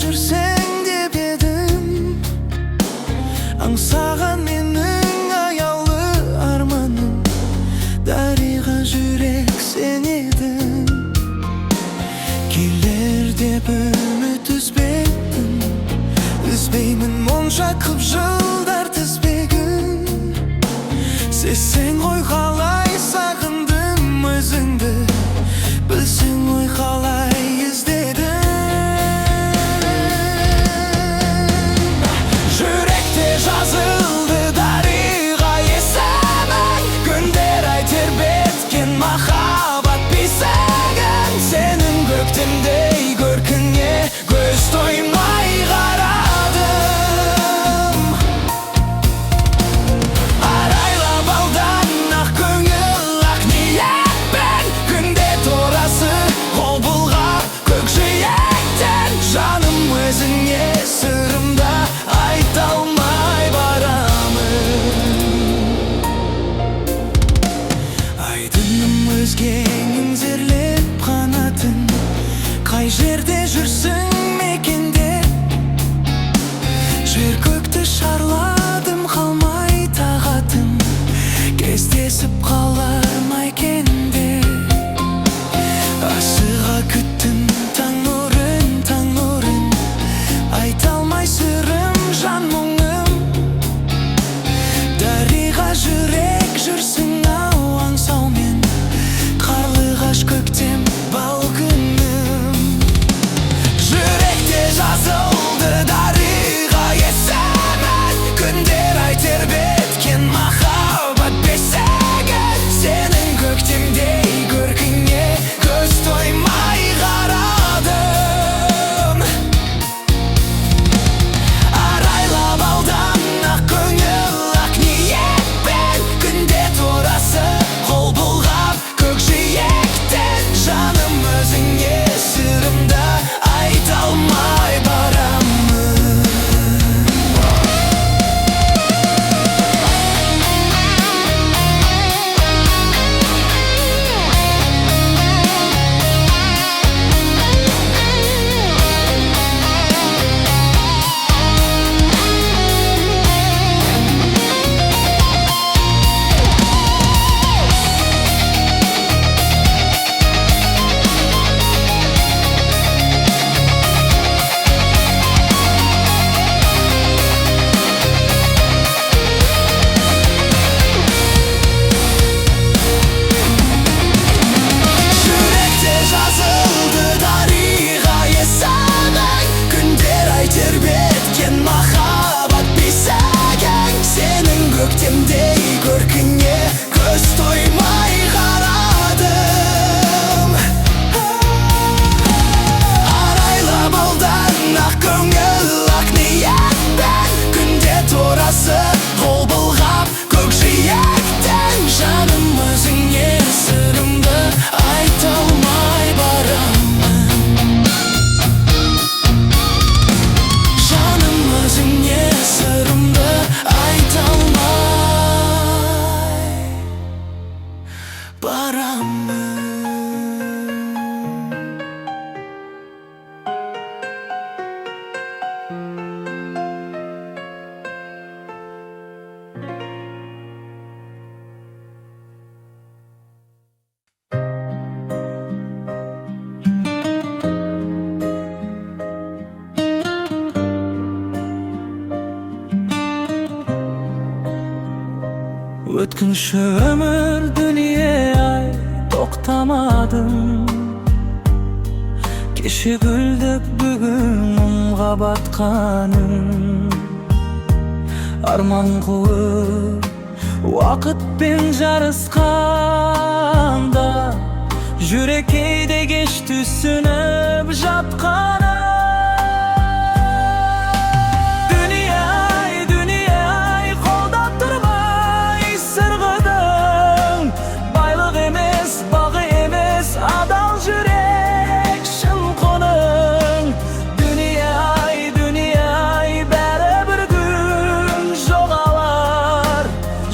жүрсең деп едім, аңсаған менің аялы арманым. Дариға жүрек сен едің, келер деп үміт үзбедім. Үзбеймін монша қып жылдар тізбегін. Сесің ғой қалай сағындым өзіңді, білсең ғой қалай іздедім. Жүректе жазылды дариға есімің, күндер ай тербеткен махаббат бесігін. Сенің көктемдей көркіңе көз тоймай қарадым. Арайлап алдан ақ көңіл ақ ниетпен, күнде торасы қол бұлғап көкжиектен. Жаным өзіңе сырымда айта алмай барамын. Айдыным өзгенің зерлеп қанатын, қай жерде жүрсің мекендеп. Жер көкті шарладым қалмай тағатым, кездесіп қалар ма екен деп. Асыға күттім таң нұрын, айта алмай сырым жан мұңым. Дариға жүрек жүрсің ау аңсаумен, қарлығаш көктем бал күнім. Жүректе жазылды дариға есімің, күндер ай тербеткен махаббат бесігін. Сенің көктемдей көркіңе көз тоймай қарадым. Арайлап алдан ақ көңіл ақ ниетпен, күнде торасы қол бұлғап көкжиектен. Жаным өзіңе сырымда айта алмай барамын. Жүректе жазылды дариға есімің, күндер ай тербеткен махаббат бесігін. Сенің көктемдей көркіңе көз тоймай қарадым. Арайлап алдан ақ көңіл ақ ниетпен, күнде торасы қол бұлғап көкжиектен. Жаным өзіңе сырымды айта алмай барамын. Жаным өзіңе сырымды айта алмай барамын. Өткінші өмір дүние ай тоқтамадым. Кеше гүлдеп бүгін мұңға батқаным. Арман қуып уақытпен жарысқанда, жүрек кейде кеш түсініп жатқаны.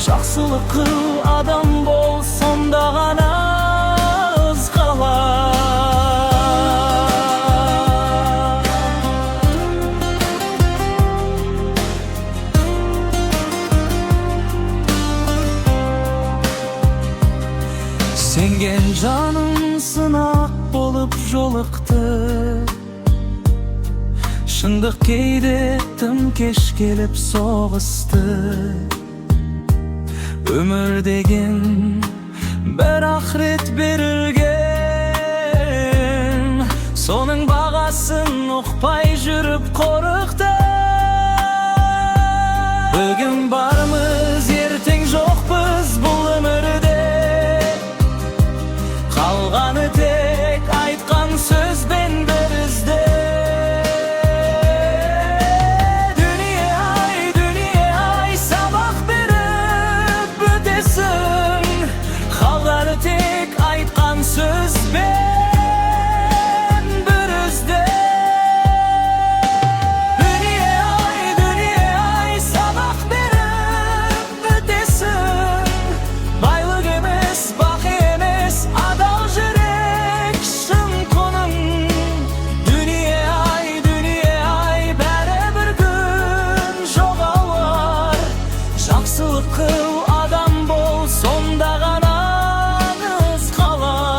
Жақсылық қыл адам бол, сонда ғана ыз қалар. Шындық кейде тым кеш келіп соғысты. Өмір деген бір ақырет берілген, соның бағасын ұқпай жүріп қорықты. Бүгін бармыз, ертең жоқпыз бұл өмірде. Қалғаны тек айтқан сөз бен бір ізде. Дүние ай сабақ беріп өтесің. Қалғаны тек айтқан сөз бен бір ізде. Дүние ай сабақ беріп өтесің. Байлық емес, бақи емес, адал жүрек шын құның. Дүние ай бәрі бір күн жоғалар. Жақсылық қыл, адам бол, сонда ғана аңыз қалар.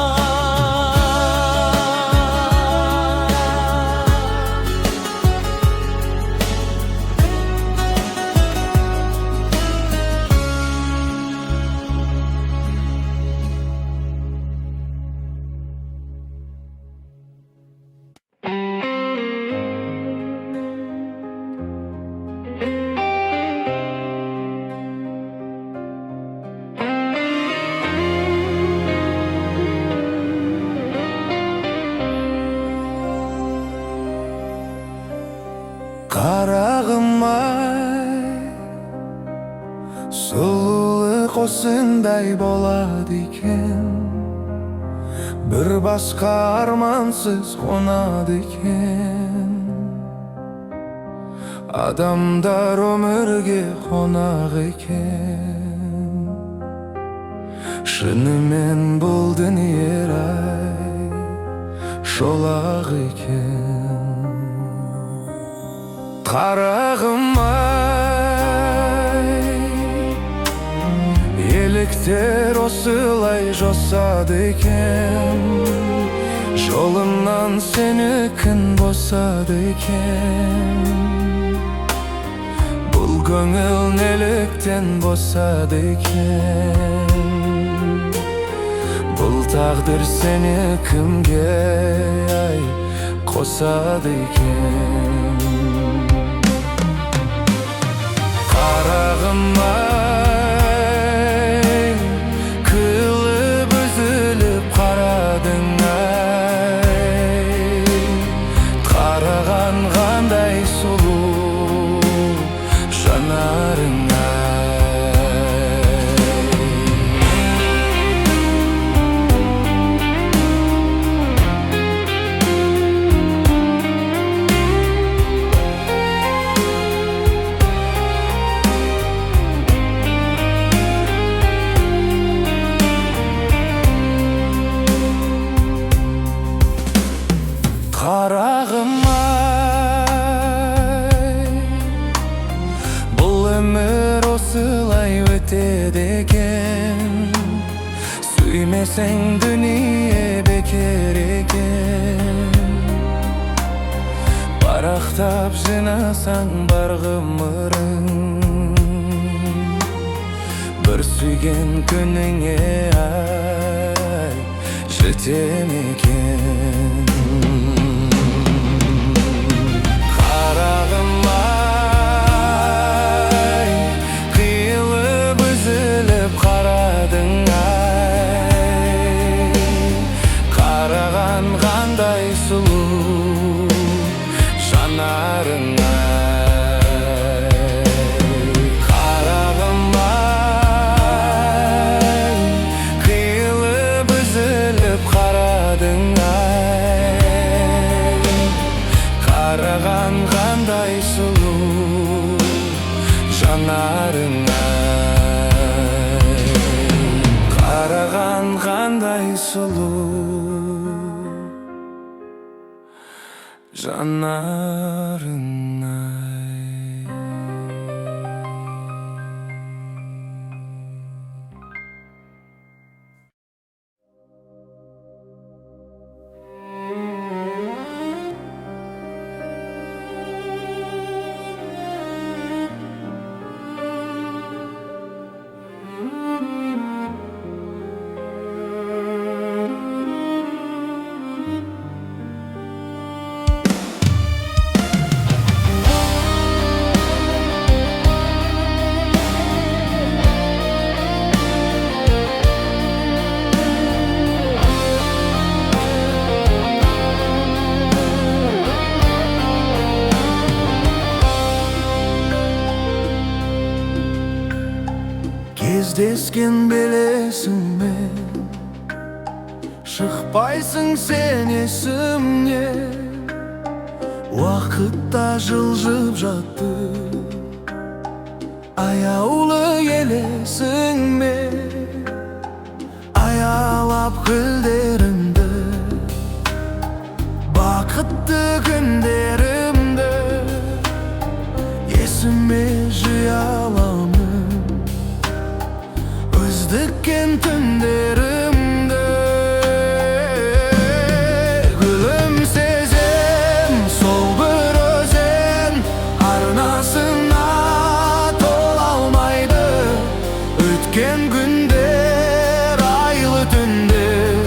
Қарағым ай, сұлулық осындай болады екен. Бір басқа армансыз қонады екен. Адамдар өмірге қонақ екен. Шынымен бұл дүние ай шолақ екен. Қарағым ай, еліктер осылай жосады екен. Жолымнан сені кім босады екен. Бұл көңіл неліктен босады екен. Бұл тағдыр сені кімге ай қосады екен. Қарағым ай, күліп үзіліп қарадың ай. Қараған қандай сұлу жанарың Қарағым ай, бұл өмір осылай өтеді екен. Сүймесең дүние бекер екен. Парақтап жинасаң бар ғұмырың, бір сүйген күніңе ай жете ме екен. Қарағым ай, қиылып үзіліп қарадың ай. Қараған қандай сұлу жанарың ай. Қарағым ай, қиылып үзіліп қарадың ай. Қараған қандай сұлу жанарың ай. Қараған қандай сұлу жанарың ай. Кездескен белесіңме, шықпайсың сен есімнен. Уақытта жылжып жатты аяулы елесіңме. Аялап гүлдерімді, бақытты күндерімді есіме жия аламын, өздіккен түндерімді. Гүлім сезем, сол бір өзен арнасына тола алмайды. Өткен күндер, айлы түндер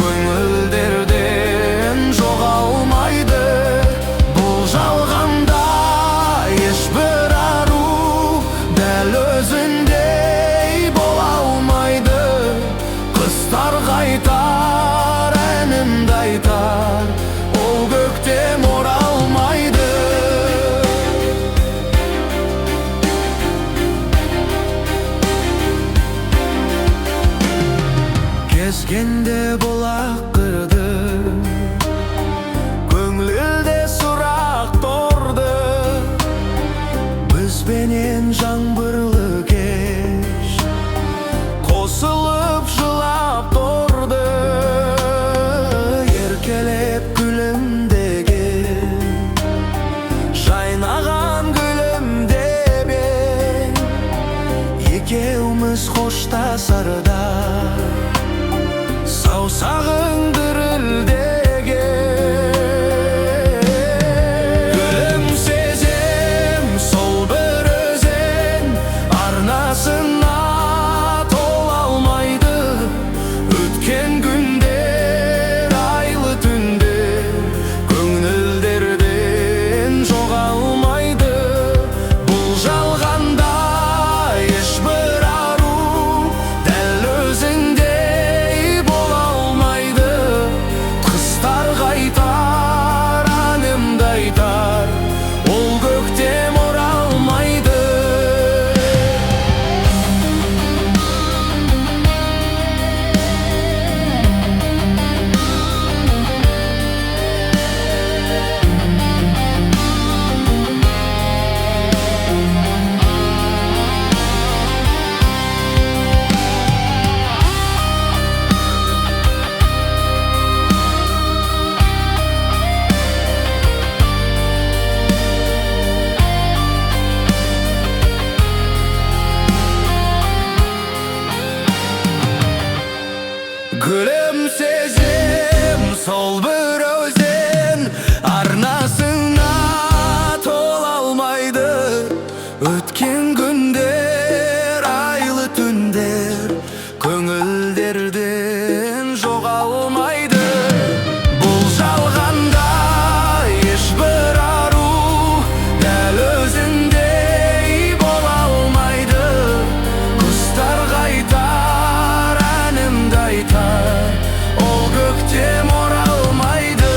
көңілдерден жоғалмайды. Бұл жалғанда ешбір ару дәл өзіндей бола алмайды. Құстар қайтар, әнімді айтар, ол көктем оралмайды. Кезгенде бұлақ кірді, көңілде сұрақ тұрды. Бізбенен жаңбырлы кеш қосылып жылап тұрды. Еркелеп күлімдеген, жайнаған гүлімдебен, екеуміз қоштасарда саусағың дірілдеген. Гүлім сезем, сол бір өзен арнасына тола алмайды. Өткен күндер, айлы түндер көңілдерден жоғалмайды. Бұл жалғанда ешбір ару дәл өзіңдей бола алмайды. Құстар қайтар, әнімді айтар, ол көктем оралмайды. Гүлім сезем, сол бір өзен арнасына тола алмайды. Өткен күндер, айлы түндер көңілдерден жоғалмайды. Бұл жалғанда ешбір ару дәл өзіндей бола алмайды. Құстар қайтар, әнімді айтар, ол көктем оралмайды.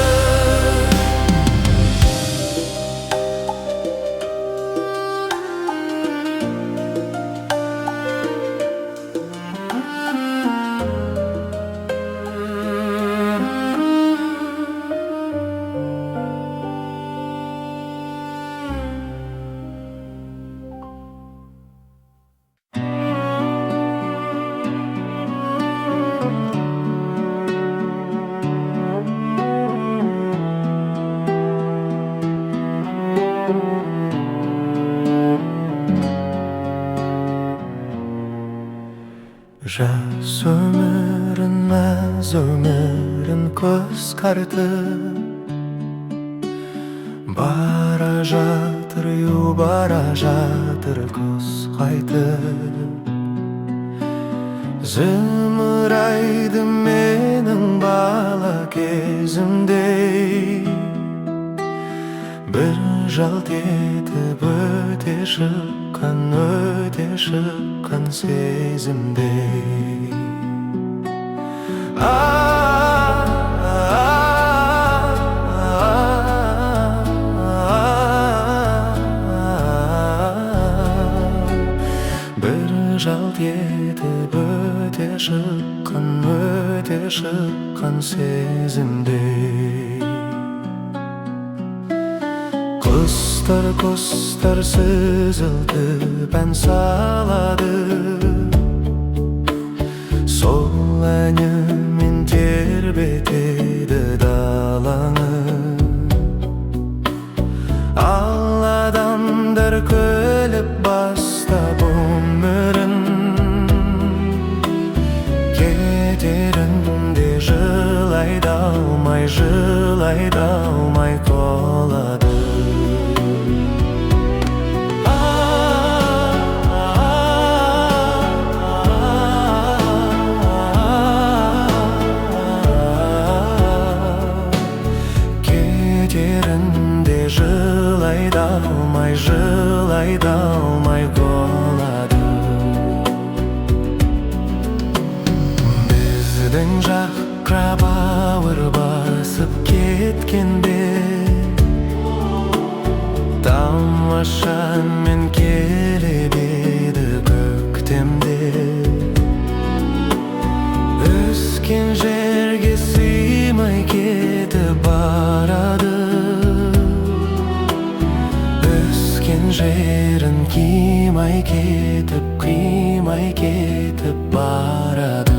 Жас өмірін, мәз өмірін көз қартып бара жатыр, ю бара жатыр көз қайтып. Зымырайды менің бала кезімдей, бір жалт етіп өте шыққан сезімдей. жалт етіп өте шыққан сезімдей. Құстар сүзілтіп ән салады, сол әнімен тербетеді даланы. Ал адамдар күліп бастап өмірін, кетерінде жылай да алмай қалады. Кетерінде жылай да алмай қалады. Біздің жаққа бауыр басып кеткенде, тамаша мен келіп еді көктемде. Өскен жерге сыймай кетіп барады, өскен жерін қимай кетіп барады.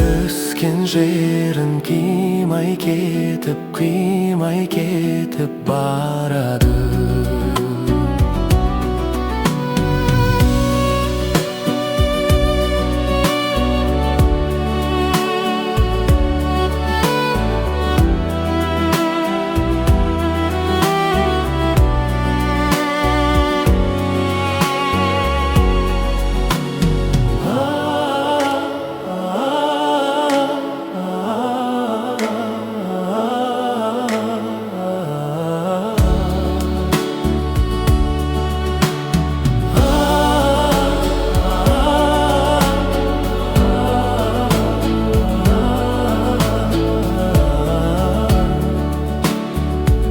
Өскен жерін қимай кетіп барады.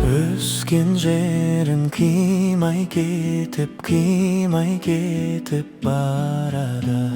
Өскен жерін қимай кетіп барады.